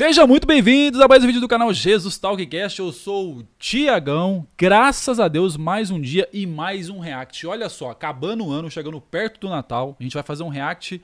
Sejam muito bem-vindos a mais um vídeo do canal Jesus Talkcast. Eu sou o Tiagão. Graças a Deus, mais um dia e mais um react. Olha só, acabando o ano, chegando perto do Natal, a gente vai fazer um react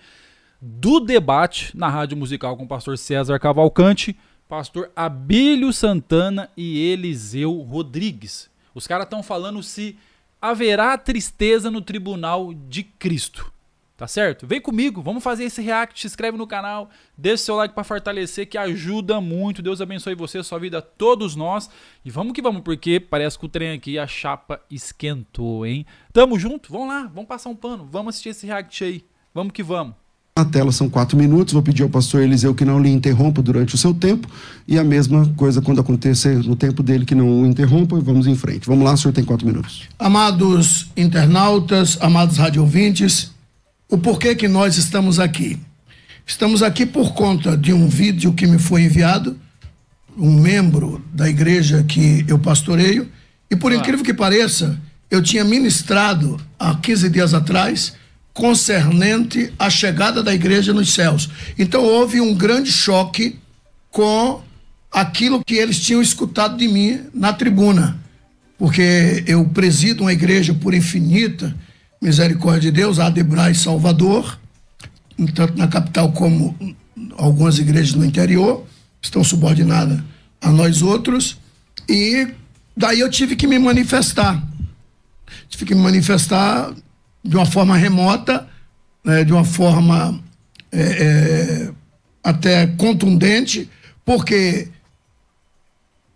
do debate na Rádio Musical com o pastor César Cavalcante, pastor Abílio Santana e Eliseu Rodrigues. Os caras estão falando se haverá tristeza no tribunal de Cristo. Tá certo? Vem comigo, vamos fazer esse react, se inscreve no canal, deixa seu like para fortalecer, que ajuda muito. Deus abençoe você, sua vida, todos nós. E vamos que vamos, porque parece que o trem aqui, a chapa esquentou, hein? Tamo junto? Vamos lá, vamos passar um pano, vamos assistir esse react aí. Vamos que vamos. Na tela são 4 minutos, vou pedir ao pastor Eliseu que não lhe interrompa durante o seu tempo, e a mesma coisa quando acontecer no tempo dele, que não o interrompa. Vamos em frente. Vamos lá, o senhor tem 4 minutos. Amados internautas, amados radiovintes, o porquê que nós estamos aqui? Estamos aqui por conta de um vídeo que me foi enviado, um membro da igreja que eu pastoreio, e por incrível que pareça, eu tinha ministrado há 15 dias atrás, concernente à chegada da igreja nos céus. Então houve um grande choque com aquilo que eles tinham escutado de mim na tribuna, porque eu presido uma igreja por infinita misericórdia de Deus, a Adebrai Salvador, tanto na capital como algumas igrejas no interior, estão subordinadas a nós outros, e daí eu tive que me manifestar. Tive que me manifestar de uma forma remota, né, de uma forma até contundente, porque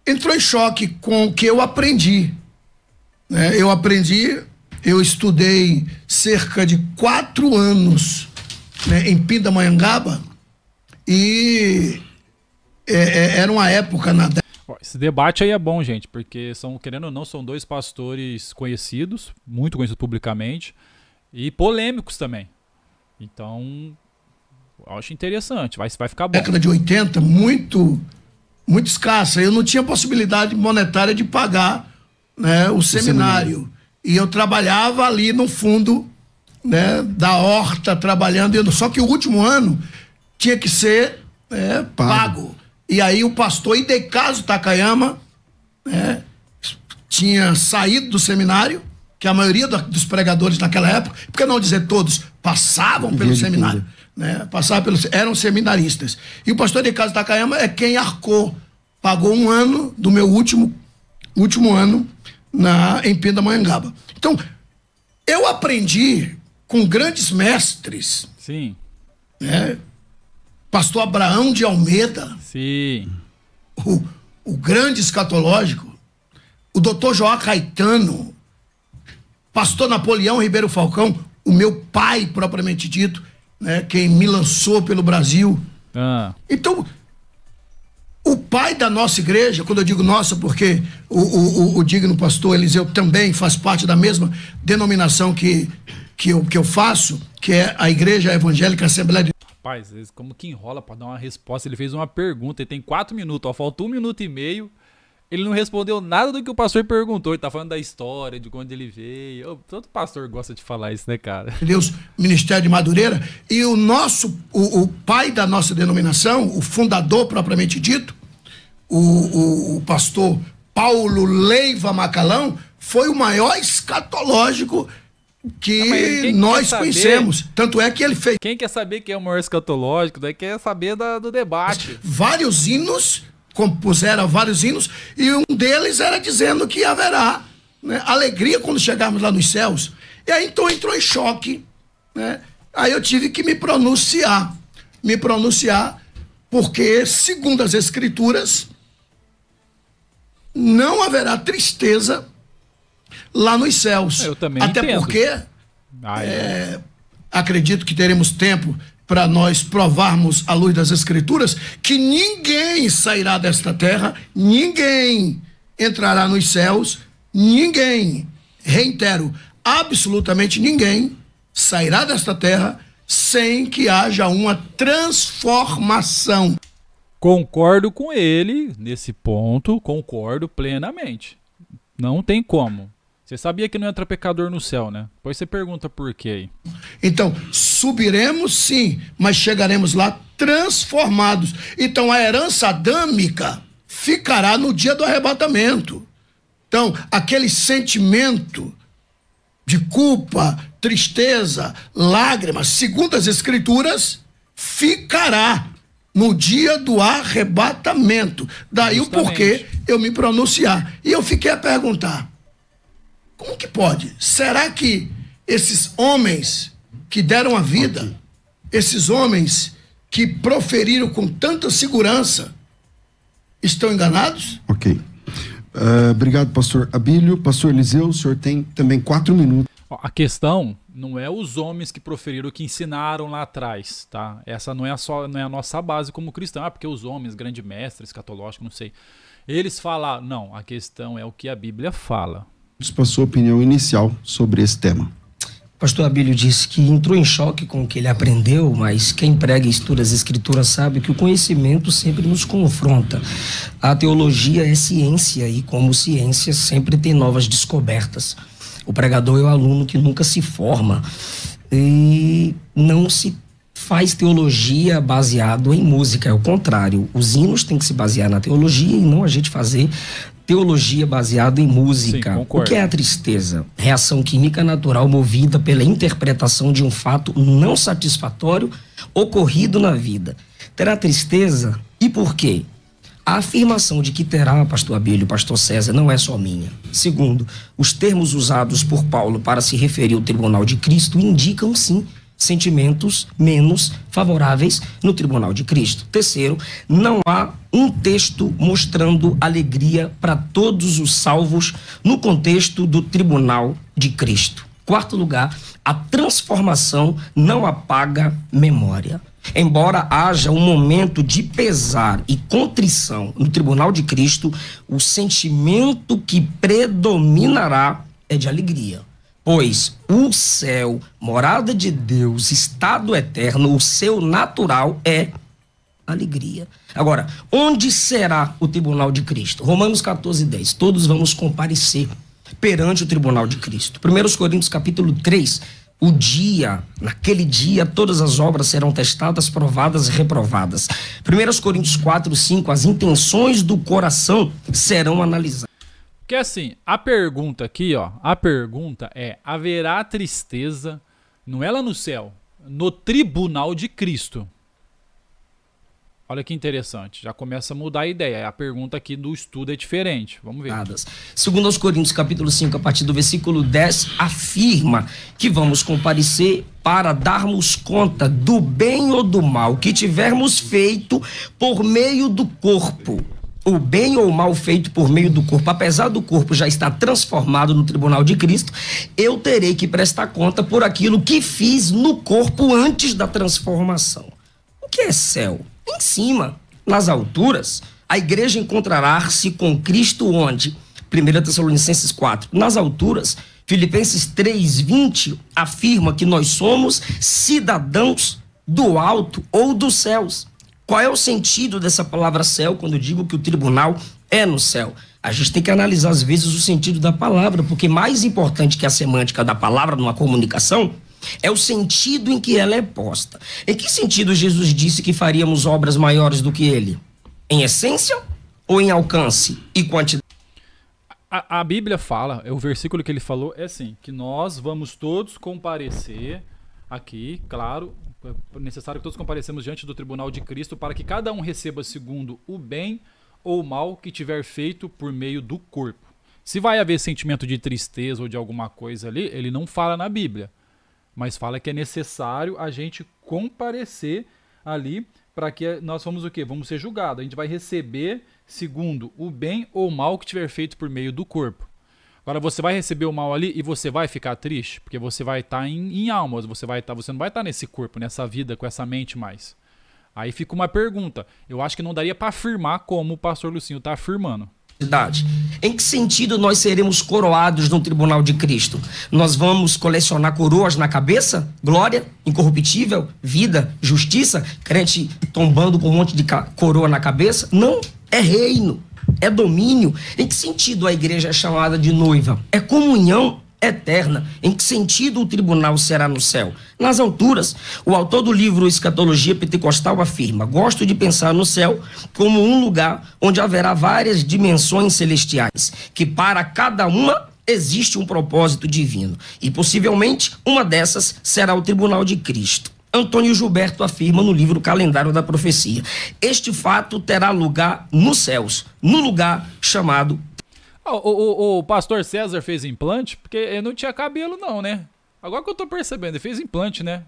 entrou em choque com o que eu aprendi. Né? Eu estudei cerca de 4 anos, né, em Pindamonhangaba, e era uma época na... Esse debate aí é bom, gente, porque são, querendo ou não, são 2 pastores conhecidos, muito conhecidos publicamente, e polêmicos também. Então, eu acho interessante, vai ficar bom. Década de 80, muito escassa. Eu não tinha possibilidade monetária de pagar, né, o seminário. E eu trabalhava ali no fundo, né, da horta, trabalhando. Só que o último ano tinha que ser pago. E aí o pastor Idecaso Takayama, né, tinha saído do seminário, que a maioria dos pregadores naquela época, por que não dizer todos, passavam pelo seminário, né, eram seminaristas. E o pastor Idecaso Takayama é quem arcou, pagou 1 ano do meu último ano em Pindamonhangaba. Então, eu aprendi com grandes mestres. Sim. Né? Pastor Abraão de Almeida. Sim. O grande escatológico. O doutor João Caetano. Pastor Napoleão Ribeiro Falcão. O meu pai, propriamente dito, né? Quem me lançou pelo Brasil. Então, o pai da nossa igreja, quando eu digo nossa, porque o digno pastor Eliseu também faz parte da mesma denominação que eu faço, que é a Igreja Evangélica Assembleia de... Rapaz, como que enrola para dar uma resposta? Ele fez uma pergunta, ele tem 4 minutos, ó, faltou 1 minuto e meio, ele não respondeu nada do que o pastor perguntou, ele tá falando da história, de onde ele veio. Todo pastor gosta de falar isso, né, cara? Deus, Ministério de Madureira, e o pai da nossa denominação, o fundador propriamente dito, o pastor Paulo Leiva Macalão, foi o maior escatológico que nós conhecemos. Tanto é que ele fez... Quem quer saber quem é o maior escatológico, daí quer saber do debate. Vários hinos, compuseram vários hinos, e um deles era dizendo que haverá, né, alegria quando chegarmos lá nos céus. E aí então entrou em choque, né? Aí eu tive que me pronunciar, porque, segundo as Escrituras, não haverá tristeza lá nos céus. Eu também até entendo. Porque acredito que teremos tempo para nós provarmos à luz das Escrituras que ninguém sairá desta terra, ninguém entrará nos céus, ninguém, reitero, absolutamente ninguém sairá desta terra sem que haja uma transformação. Concordo com ele nesse ponto, concordo plenamente. Não tem como. Você sabia que não entra pecador no céu, né? Depois você pergunta por quê aí. Então, subiremos sim, mas chegaremos lá transformados. Então, a herança adâmica ficará no dia do arrebatamento. Então, aquele sentimento de culpa, tristeza, lágrimas, segundo as Escrituras, ficará no dia do arrebatamento. Daí Justamente. o porquê eu me pronunciar. E eu fiquei a perguntar, como que pode? Será que esses homens que deram a vida, esses homens que proferiram com tanta segurança, estão enganados? Ok. Obrigado, pastor Abílio. Pastor Eliseu, o senhor tem também 4 minutos. A questão não é os homens que proferiram, que ensinaram lá atrás, tá? Essa não é a nossa base como cristão. Porque os homens, grandes mestres, escatológicos, não sei. Eles falam, não, a questão é o que a Bíblia fala. Para a sua opinião inicial sobre esse tema. Pastor Abílio disse que entrou em choque com o que ele aprendeu, mas quem prega e estuda as Escrituras sabe que o conhecimento sempre nos confronta. A teologia é ciência e, como ciência, sempre tem novas descobertas. O pregador é o aluno que nunca se forma e não se faz teologia baseado em música, é o contrário. Os hinos têm que se basear na teologia e não a gente fazer teologia baseada em música. Sim, o que é a tristeza? Reação química natural movida pela interpretação de um fato não satisfatório ocorrido na vida. Terá tristeza? E por quê? A afirmação de que terá, pastor Abílio, pastor César, não é só minha. Segundo, os termos usados por Paulo para se referir ao tribunal de Cristo indicam, sim, sentimentos menos favoráveis no tribunal de Cristo. Terceiro, não há um texto mostrando alegria para todos os salvos no contexto do tribunal de Cristo. Quarto lugar, a transformação não apaga memória. Embora haja um momento de pesar e contrição no tribunal de Cristo, o sentimento que predominará é de alegria. Pois o céu, morada de Deus, estado eterno, o seu natural é alegria. Agora, onde será o tribunal de Cristo? Romanos 14:10. Todos vamos comparecer perante o tribunal de Cristo. 1 Coríntios capítulo 3. Naquele dia, todas as obras serão testadas, provadas e reprovadas. 1 Coríntios 4:5. As intenções do coração serão analisadas. Porque assim, a pergunta aqui, ó, a pergunta é, haverá tristeza, não é lá no céu, no tribunal de Cristo? Olha que interessante, já começa a mudar a ideia. A pergunta aqui do estudo é diferente, vamos ver. 2 Coríntios capítulo 5, a partir do versículo 10, afirma que vamos comparecer para darmos conta do bem ou do mal que tivermos feito por meio do corpo. O bem ou o mal feito por meio do corpo, apesar do corpo já estar transformado no tribunal de Cristo, eu terei que prestar conta por aquilo que fiz no corpo antes da transformação. O que é céu? Em cima, nas alturas, a igreja encontrará-se com Cristo onde? 1 Tessalonicenses 4. Nas alturas, Filipenses 3:20 afirma que nós somos cidadãos do alto ou dos céus. Qual é o sentido dessa palavra céu quando eu digo que o tribunal é no céu? A gente tem que analisar às vezes o sentido da palavra, porque mais importante que a semântica da palavra numa comunicação é o sentido em que ela é posta. Em que sentido Jesus disse que faríamos obras maiores do que ele? Em essência ou em alcance e quantidade? A Bíblia fala, o versículo que ele falou é assim, que nós vamos todos comparecer aqui, claro, é necessário que todos comparecemos diante do tribunal de Cristo para que cada um receba segundo o bem ou o mal que tiver feito por meio do corpo. Se vai haver sentimento de tristeza ou de alguma coisa ali, ele não fala na Bíblia, mas fala que é necessário a gente comparecer ali para que nós vamos o quê? Vamos ser julgados. A gente vai receber segundo o bem ou o mal que tiver feito por meio do corpo. Agora você vai receber o mal ali e você vai ficar triste, porque você vai estar em alma, você não vai estar nesse corpo, nessa vida, com essa mente mais. Aí fica uma pergunta. Eu acho que não daria para afirmar como o pastor Lucinho está afirmando. Em que sentido nós seremos coroados no tribunal de Cristo? Nós vamos colecionar coroas na cabeça? Glória, incorruptível, vida, justiça? Crente tombando com um monte de coroa na cabeça? Não, é reino. É domínio? Em que sentido a igreja é chamada de noiva? É comunhão eterna. Em que sentido o tribunal será no céu? Nas alturas. O autor do livro Escatologia Pentecostal afirma: gosto de pensar no céu como um lugar onde haverá várias dimensões celestiais, que para cada uma existe um propósito divino. E possivelmente uma dessas será o tribunal de Cristo. Antônio Gilberto afirma no livro Calendário da Profecia: este fato terá lugar nos céus, no lugar chamado... O pastor César fez implante porque ele não tinha cabelo não, né? Agora que eu tô percebendo, ele fez implante, né?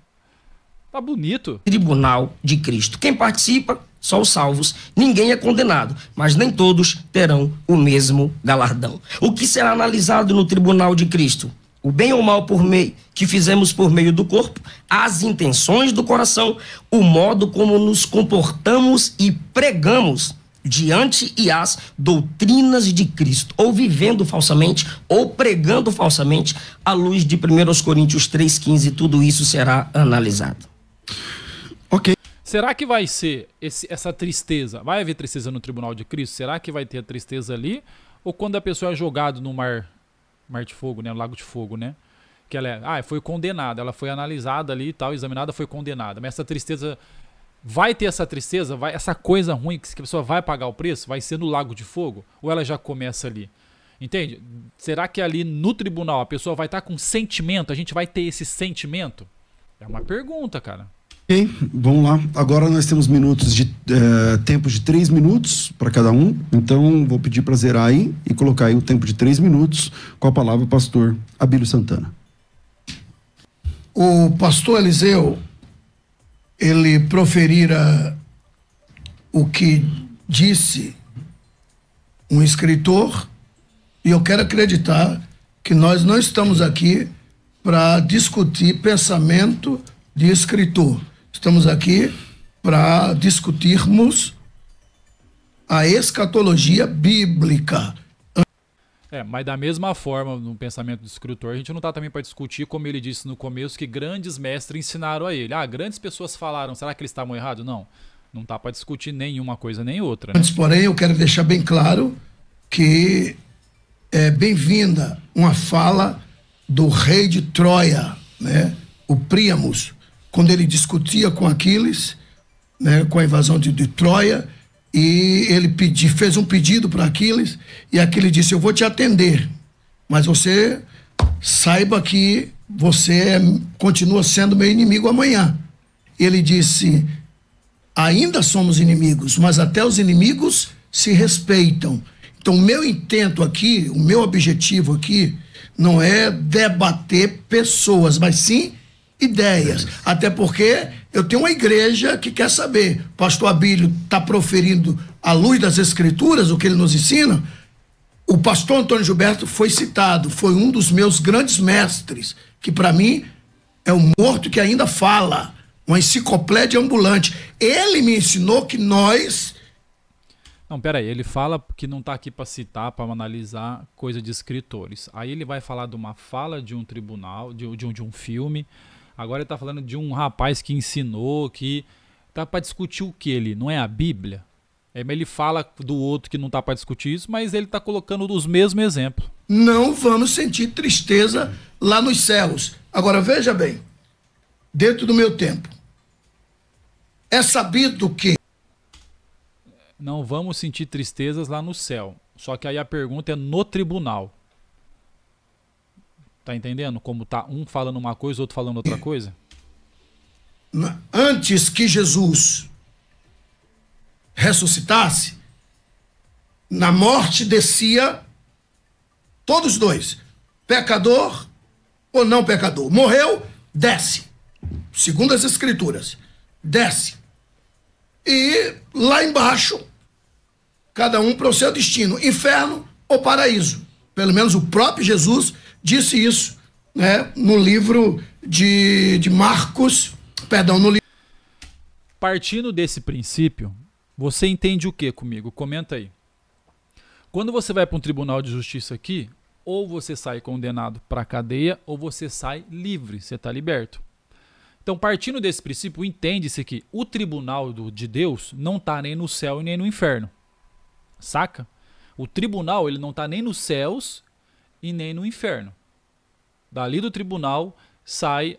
Tá bonito. Tribunal de Cristo. Quem participa, só os salvos. Ninguém é condenado, mas nem todos terão o mesmo galardão. O que será analisado no tribunal de Cristo? O bem ou mal que fizemos por meio do corpo, as intenções do coração, o modo como nos comportamos e pregamos diante e as doutrinas de Cristo, ou vivendo falsamente, ou pregando falsamente, à luz de 1 Coríntios 3,15, tudo isso será analisado. Ok. Será que vai ser essa tristeza? Vai haver tristeza no tribunal de Cristo? Será que vai ter a tristeza ali? Ou quando a pessoa é jogada no mar de fogo, né? No lago de fogo, né? Que ela foi condenada, ela foi analisada ali e tal, examinada, foi condenada. Mas essa tristeza... Vai ter essa tristeza, essa coisa ruim que a pessoa vai pagar o preço, vai ser no lago de fogo? Ou ela já começa ali? Entende? Será que ali no tribunal a pessoa vai estar com sentimento? A gente vai ter esse sentimento? É uma pergunta, cara. Ok, vamos lá. Agora nós temos tempo de 3 minutos para cada um. Então vou pedir para zerar aí e colocar aí o tempo de 3 minutos com a palavra o pastor Abílio Santana. O pastor Eliseu, ele proferira o que disse um escritor, e eu quero acreditar que nós não estamos aqui para discutir pensamento de escritor. Estamos aqui para discutirmos a escatologia bíblica. Mas da mesma forma, no pensamento do escritor, a gente não está também para discutir, como ele disse no começo, que grandes mestres ensinaram a ele. Grandes pessoas falaram, será que eles estavam errados? Não está para discutir nenhuma coisa nem outra. Né? Antes, porém, eu quero deixar bem claro que é bem-vinda uma fala do rei de Troia, né? O Príamos, quando ele discutia com Aquiles, né? Com a invasão de Troia, e ele fez um pedido para Aquiles, e Aquiles disse: eu vou te atender, mas você saiba que você continua sendo meu inimigo amanhã. Ele disse: ainda somos inimigos, mas até os inimigos se respeitam. Então, o meu intento aqui, o meu objetivo aqui, não é debater pessoas, mas sim ideias. Até porque eu tenho uma igreja que quer saber. O pastor Abílio está proferindo à luz das escrituras o que ele nos ensina. O pastor Antônio Gilberto foi citado, foi um dos meus grandes mestres, que para mim é um morto que ainda fala, uma enciclopédia ambulante. Ele me ensinou que nós... Não, peraí, ele fala que não está aqui para citar, para analisar coisa de escritores. Aí ele vai falar de uma fala de um tribunal, de um filme. Agora ele está falando de um rapaz que ensinou, que tá para discutir o que ele? Não é a Bíblia? Ele fala do outro que não tá para discutir isso, mas ele está colocando os mesmos exemplos. Não vamos sentir tristeza lá nos céus. Agora veja bem, dentro do meu tempo, é sabido que não vamos sentir tristezas lá no céu. Só que aí a pergunta é no tribunal. Tá entendendo? Como tá um falando uma coisa, outro falando outra coisa? Antes que Jesus ressuscitasse, na morte descia todos dois, pecador ou não pecador. Morreu, desce. Segundo as escrituras, desce. E lá embaixo, cada um para o seu destino, inferno ou paraíso. Pelo menos o próprio Jesus disse isso, né, no livro de Marcos, no livro... Partindo desse princípio, você entende o que comigo? Comenta aí. Quando você vai para um tribunal de justiça aqui, ou você sai condenado para a cadeia, ou você sai livre, você está liberto. Então, partindo desse princípio, entende-se que o tribunal de Deus não está nem no céu e nem no inferno. Saca? O tribunal, ele não está nem nos céus e nem no inferno. Dali do tribunal sai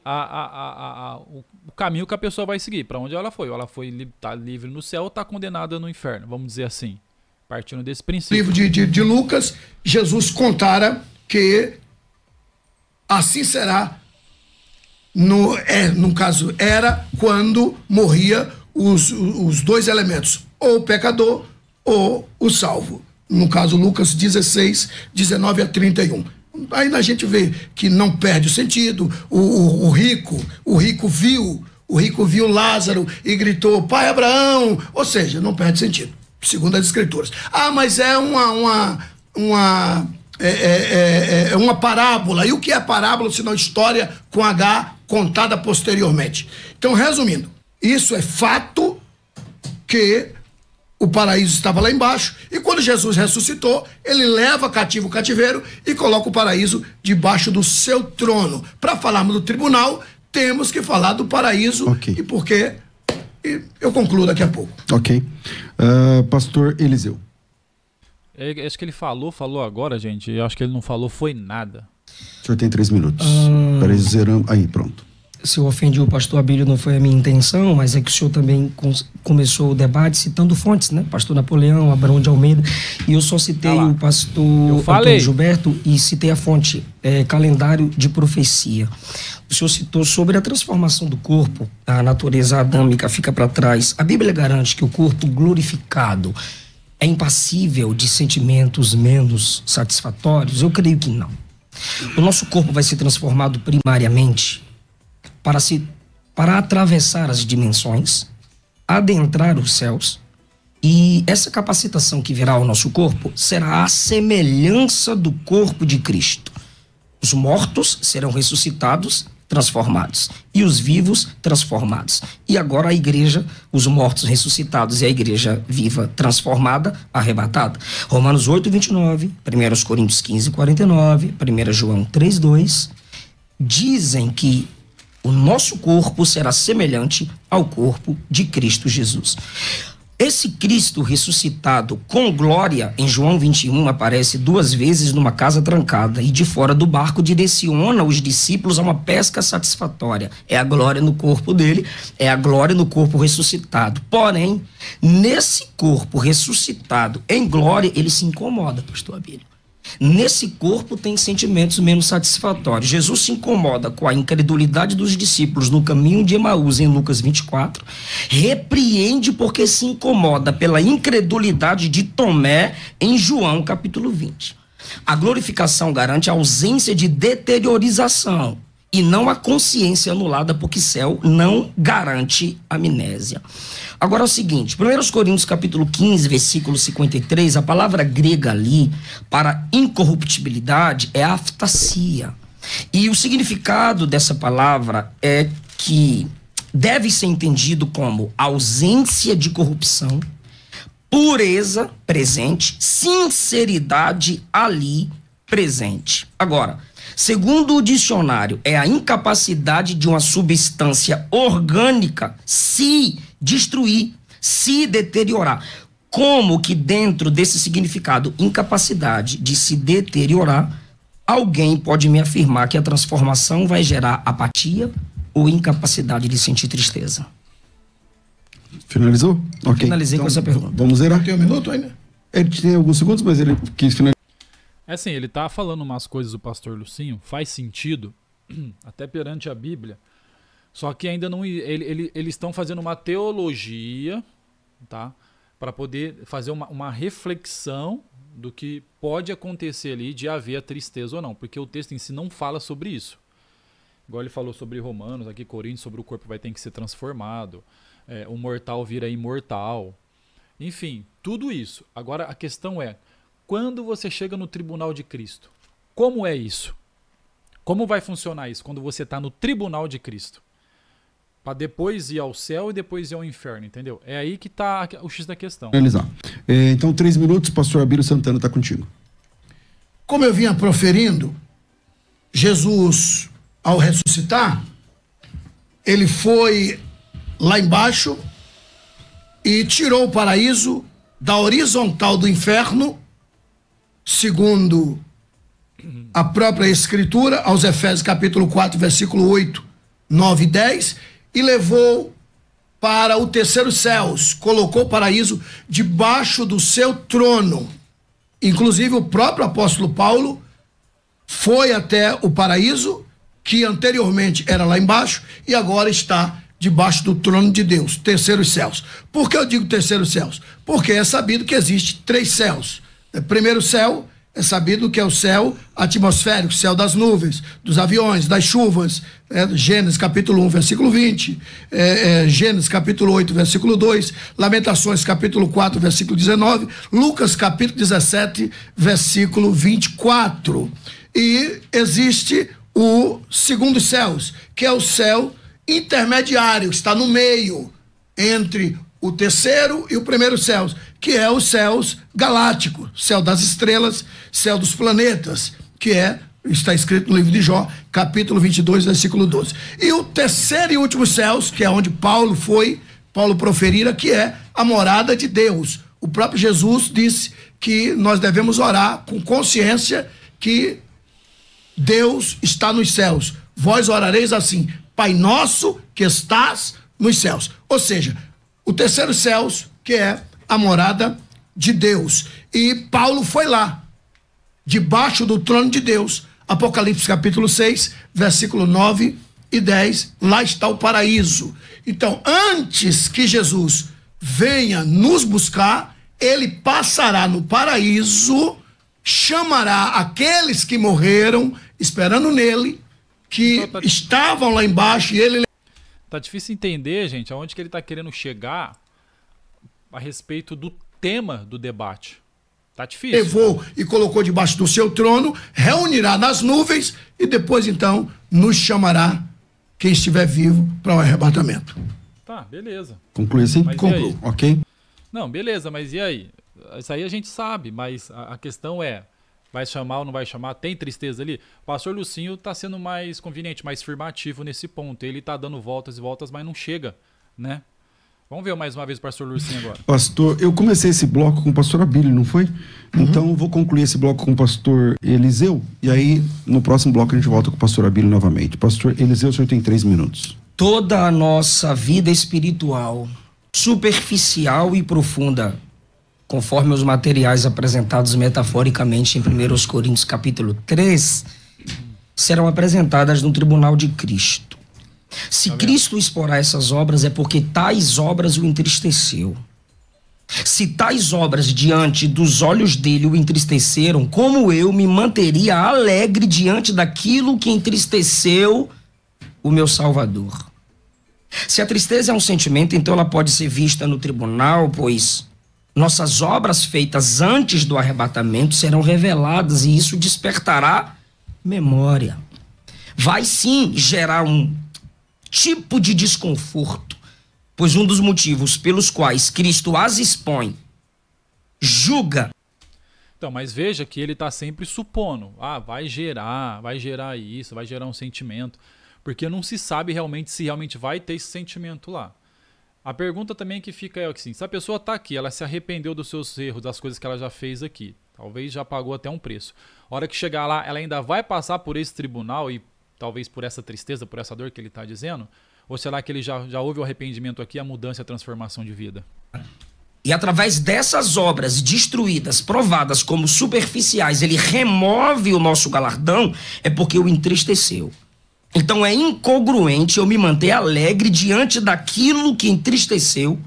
o caminho que a pessoa vai seguir. Para onde ela foi? Ou ela está livre no céu ou está condenada no inferno, vamos dizer assim. Partindo desse princípio. No livro de Lucas, Jesus contara que assim será, no caso, era quando morria os dois elementos, ou o pecador ou o salvo. No caso, Lucas 16, 19 a 31. Aí a gente vê que não perde o sentido. O rico viu Lázaro e gritou, Pai Abraão, ou seja, não perde sentido, segundo as escrituras. Ah, mas é uma parábola. E o que é parábola se não história com H contada posteriormente? Então, resumindo, isso é fato que o paraíso estava lá embaixo, e quando Jesus ressuscitou, ele leva cativo o cativeiro e coloca o paraíso debaixo do seu trono. Para falarmos do tribunal, temos que falar do paraíso, okay. E porque eu concluo daqui a pouco. Ok. Pastor Eliseu. Acho que ele falou agora, gente. Eu acho que ele não falou foi nada. O senhor tem 3 minutos. Peraí, zeramos. Aí, pronto. Se eu ofendi o pastor Abílio, não foi a minha intenção, mas é que o senhor também começou o debate citando fontes, né? Pastor Napoleão, Abraão de Almeida, e eu só citei o pastor Antônio Gilberto e citei a fonte, Calendário de Profecia. O senhor citou sobre a transformação do corpo, a natureza adâmica fica para trás. A Bíblia garante que o corpo glorificado é impassível de sentimentos menos satisfatórios? Eu creio que não. O nosso corpo vai ser transformado primariamente para atravessar as dimensões, adentrar os céus, e essa capacitação que virá ao nosso corpo será a semelhança do corpo de Cristo. Os mortos serão ressuscitados, transformados, e os vivos transformados. E agora a igreja, os mortos ressuscitados e a igreja viva transformada, arrebatada. Romanos 8, 29, 1 Coríntios 15, 49, 1 João 3, 2, dizem que o nosso corpo será semelhante ao corpo de Cristo Jesus. Esse Cristo ressuscitado com glória, em João 21, aparece 2 vezes numa casa trancada e de fora do barco direciona os discípulos a uma pesca satisfatória. É a glória no corpo dele, é a glória no corpo ressuscitado. Porém, nesse corpo ressuscitado em glória, ele se incomoda, pastor Abílio. Nesse corpo tem sentimentos menos satisfatórios. Jesus se incomoda com a incredulidade dos discípulos no caminho de Emaús, em Lucas 24. Repreende porque se incomoda pela incredulidade de Tomé, em João capítulo 20. A glorificação garante a ausência de deteriorização e não a consciência anulada, porque céu não garante amnésia. Agora é o seguinte, 1 Coríntios capítulo 15, versículo 53, a palavra grega ali para incorruptibilidade é aftasia. E o significado dessa palavra é que deve ser entendido como ausência de corrupção, pureza presente, sinceridade ali presente. Agora, segundo o dicionário, é a incapacidade de uma substância orgânica se destruir, se deteriorar. Como que dentro desse significado, incapacidade de se deteriorar, alguém pode me afirmar que a transformação vai gerar apatia ou incapacidade de sentir tristeza? Finalizou? Ok. Finalizei com essa pergunta. Vamos zerar? Tem 1 minuto ainda? Ele tem alguns segundos, mas ele quis finalizar. É assim, ele tá falando umas coisas do pastor Lucinho, faz sentido, até perante a Bíblia, só que ainda não. Eles estão fazendo uma teologia, tá? Para poder fazer uma reflexão do que pode acontecer ali de haver a tristeza ou não, porque o texto em si não fala sobre isso. Igual ele falou sobre Romanos, aqui Coríntios, sobre o corpo vai ter que ser transformado, o mortal vira imortal, enfim, tudo isso. Agora a questão é, quando você chega no tribunal de Cristo, como é isso? Como vai funcionar isso quando você está no tribunal de Cristo? Para depois ir ao céu e depois ir ao inferno, entendeu? É aí que está o X da questão. Finalizar. Então, 3 minutos, pastor Abílio Santana está contigo. Como eu vinha proferindo, Jesus, ao ressuscitar, ele foi lá embaixo e tirou o paraíso da horizontal do inferno segundo a própria Escritura, aos Efésios capítulo 4, versículo 8, 9 e 10, e levou para o terceiro céus, colocou o paraíso debaixo do seu trono. Inclusive o próprio apóstolo Paulo foi até o paraíso, que anteriormente era lá embaixo, e agora está debaixo do trono de Deus, terceiros céus. Por que eu digo terceiros céus? Porque é sabido que existe 3 céus. O primeiro céu é sabido que é o céu atmosférico, céu das nuvens, dos aviões, das chuvas, Gênesis capítulo 1, versículo 20, Gênesis capítulo 8, versículo 2, Lamentações capítulo 4, versículo 19, Lucas capítulo 17, versículo 24. E existe o segundo céus, que é o céu intermediário, que está no meio entre o terceiro e o primeiro céus, que é os céus galácticos, céu das estrelas, céu dos planetas, que está escrito no livro de Jó, capítulo 22, versículo 12. E o terceiro e último céus, que é onde Paulo proferira, que é a morada de Deus. O próprio Jesus disse que nós devemos orar com consciência que Deus está nos céus. Vós orareis assim: Pai nosso que estás nos céus. Ou seja, o terceiro céus, que é a morada de Deus. E Paulo foi lá, debaixo do trono de Deus. Apocalipse capítulo 6, versículo 9 e 10. Lá está o paraíso. Então, antes que Jesus venha nos buscar, ele passará no paraíso, chamará aqueles que morreram esperando nele, que estavam lá embaixo, e ele... Tá difícil entender, gente, aonde que ele tá querendo chegar a respeito do tema do debate. Tá difícil. Levou e colocou debaixo do seu trono, reunirá nas nuvens e depois então nos chamará quem estiver vivo para o arrebatamento. Tá, beleza. Conclui assim? Conclui, ok? Não, beleza, mas e aí? Isso aí a gente sabe, mas a questão é, vai chamar ou não vai chamar? Tem tristeza ali? O pastor Lucinho tá sendo mais conveniente, mais afirmativo nesse ponto. Ele tá dando voltas e voltas, mas não chega, né? Vamos ver mais uma vez o pastor Lucinho agora. Pastor, eu comecei esse bloco com o pastor Abílio, não foi? Então eu vou concluir esse bloco com o pastor Eliseu, e aí no próximo bloco a gente volta com o pastor Abílio novamente. Pastor Eliseu, o senhor tem 3 minutos. Toda a nossa vida espiritual, superficial e profunda, conforme os materiais apresentados metaforicamente em 1 Coríntios capítulo 3, serão apresentadas no tribunal de Cristo. Se Cristo exporá essas obras, é porque tais obras o entristeceu. Se tais obras diante dos olhos dele o entristeceram, como eu me manteria alegre diante daquilo que entristeceu o meu Salvador? Se a tristeza é um sentimento, então ela pode ser vista no tribunal, pois nossas obras feitas antes do arrebatamento serão reveladas e isso despertará memória. Vai sim gerar um tipo de desconforto, pois um dos motivos pelos quais Cristo as expõe, julga. Então, mas veja que ele está sempre supondo, vai gerar isso, vai gerar um sentimento, porque não se sabe realmente se realmente vai ter esse sentimento lá. A pergunta também que fica é assim, se a pessoa está aqui, ela se arrependeu dos seus erros, das coisas que ela já fez aqui, talvez já pagou até um preço. A hora que chegar lá, ela ainda vai passar por esse tribunal e talvez por essa tristeza, por essa dor que ele está dizendo? Ou será que ele já houve o arrependimento aqui, a mudança e a transformação de vida? E através dessas obras destruídas, provadas como superficiais, ele remove o nosso galardão, é porque o entristeceu. Então é incongruente eu me manter alegre diante daquilo que entristeceu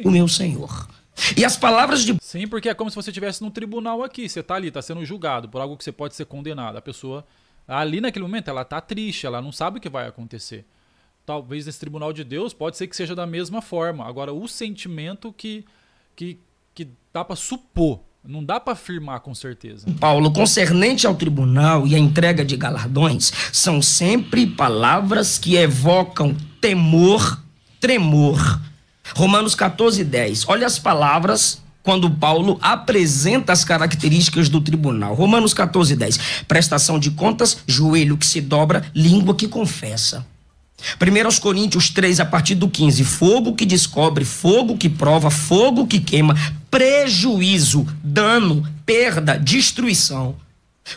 o meu Senhor. E as palavras de... Sim, porque é como se você estivesse num tribunal aqui, você está ali, está sendo julgado por algo que você pode ser condenado. A pessoa, ali naquele momento, ela está triste, ela não sabe o que vai acontecer. Talvez nesse tribunal de Deus pode ser que seja da mesma forma. Agora, o sentimento que dá para supor, não dá para afirmar com certeza. Paulo, concernente ao tribunal e a entrega de galardões, são sempre palavras que evocam temor, tremor. Romanos 14:10. Olha as palavras quando Paulo apresenta as características do tribunal. Romanos 14:10. Prestação de contas, joelho que se dobra, língua que confessa. 1 Coríntios 3, a partir do 15. Fogo que descobre, fogo que prova, fogo que queima. prejuízo, dano, perda, destruição.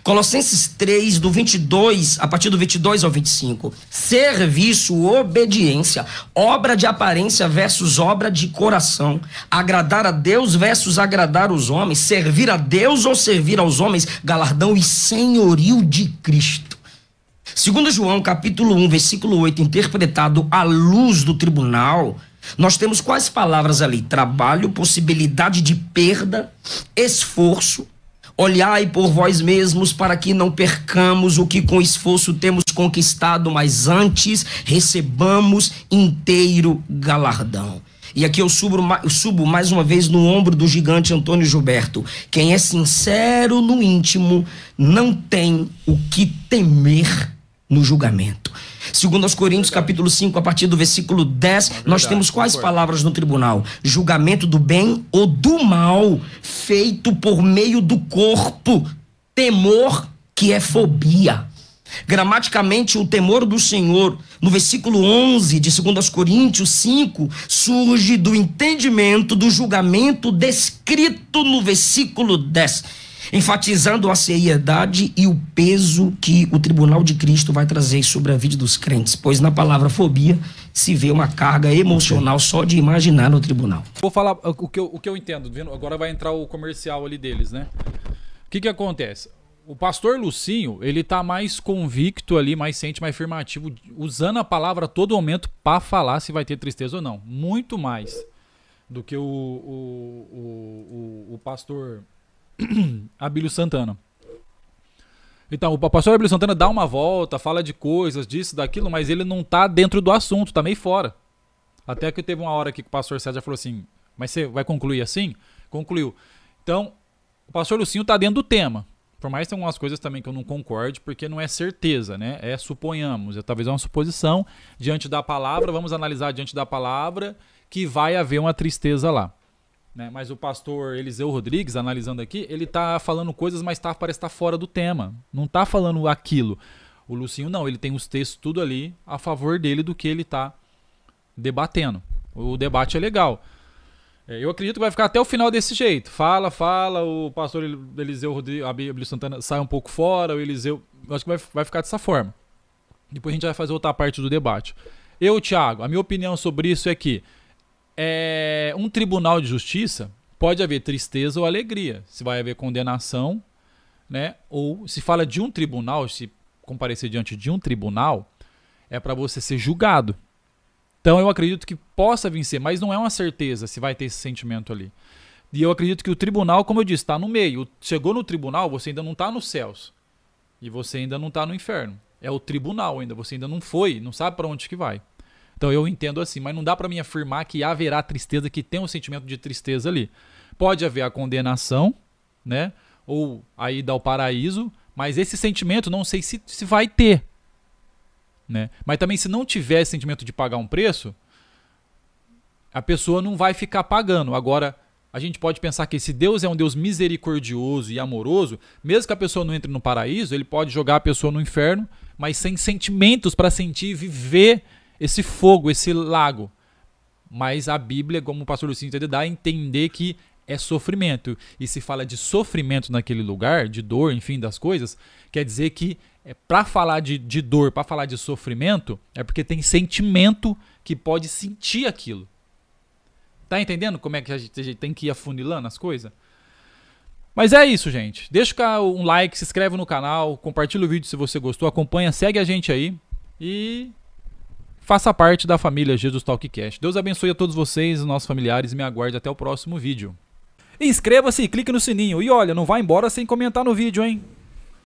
Colossenses 3, do 22, a partir do 22 ao 25. Serviço, obediência, obra de aparência versus obra de coração. Agradar a Deus versus agradar os homens. Servir a Deus ou servir aos homens. Galardão e senhorio de Cristo. Segundo João, capítulo 1, versículo 8, interpretado à luz do tribunal, nós temos quais palavras ali? Trabalho, possibilidade de perda, esforço. Olhai por vós mesmos para que não percamos o que com esforço temos conquistado, mas antes recebamos inteiro galardão. E aqui eu subo mais uma vez no ombro do gigante Antônio Gilberto. Quem é sincero no íntimo não tem o que temer no julgamento. Segundo aos Coríntios, capítulo 5, a partir do versículo 10, nós temos quais palavras no tribunal? Julgamento do bem ou do mal, feito por meio do corpo. Temor, que é fobia. Gramaticamente, o temor do Senhor, no versículo 11 de 2 aos Coríntios 5, surge do entendimento do julgamento descrito no versículo 10. Enfatizando a seriedade e o peso que o tribunal de Cristo vai trazer sobre a vida dos crentes, pois na palavra fobia se vê uma carga emocional só de imaginar no tribunal. Vou falar o que eu entendo, agora vai entrar o comercial ali deles, né? O que acontece? O pastor Lucinho, ele tá mais convicto ali, mais ciente, mais afirmativo, usando a palavra a todo momento para falar se vai ter tristeza ou não. Muito mais do que o pastor Abílio Santana. Então, o pastor Abílio Santana dá uma volta, fala de coisas, disso, daquilo, mas ele não tá dentro do assunto, tá meio fora. Até que teve uma hora que o pastor César falou assim, mas você vai concluir assim? Concluiu. Então, o pastor Lucinho tá dentro do tema. Por mais que tenha algumas coisas também que eu não concorde, porque não é certeza, né? É suponhamos, talvez é uma suposição diante da palavra, vamos analisar diante da palavra que vai haver uma tristeza lá. Né? Mas o pastor Eliseu Rodrigues, analisando aqui, ele tá falando coisas, mas parece estar fora do tema. Não tá falando aquilo. O Lucinho não, ele tem os textos tudo ali a favor dele do que ele tá debatendo. O debate é legal. Eu acredito que vai ficar até o final desse jeito. Fala, o pastor Eliseu Rodrigues, Abílio Santana sai um pouco fora, o Eliseu... Eu acho que vai ficar dessa forma. Depois a gente vai fazer outra parte do debate. Thiago, a minha opinião sobre isso é que um tribunal de justiça pode haver tristeza ou alegria. Se vai haver condenação, né? Ou se fala de um tribunal, se comparecer diante de um tribunal, é para você ser julgado. Então eu acredito que possa vencer, mas não é uma certeza se vai ter esse sentimento ali. E eu acredito que o tribunal, como eu disse, está no meio. Chegou no tribunal, você ainda não está nos céus. E você ainda não está no inferno. É o tribunal ainda, você ainda não foi, não sabe para onde que vai. Então eu entendo assim, mas não dá para mim afirmar que haverá tristeza, que tem um sentimento de tristeza ali. Pode haver a condenação, né? Ou a ida ao paraíso, mas esse sentimento não sei se vai ter. Né? Mas também se não tiver esse sentimento de pagar um preço, a pessoa não vai ficar pagando. Agora, a gente pode pensar que esse Deus é um Deus misericordioso e amoroso, mesmo que a pessoa não entre no paraíso, ele pode jogar a pessoa no inferno, mas sem sentimentos para sentir e viver esse fogo, esse lago. Mas a Bíblia, como o pastor Lucinho dá a entender que é sofrimento. E se fala de sofrimento naquele lugar, de dor, enfim, das coisas, quer dizer que para falar de dor, para falar de sofrimento, é porque tem sentimento que pode sentir aquilo. Tá entendendo como é que a gente tem que ir afunilando as coisas? Mas é isso, gente. Deixa um like, se inscreve no canal, compartilha o vídeo se você gostou, acompanha, segue a gente aí e faça parte da família Jesus Talkcast. Deus abençoe a todos vocês, os nossos familiares, e me aguarde até o próximo vídeo. Inscreva-se e clique no sininho. E olha, não vá embora sem comentar no vídeo, hein?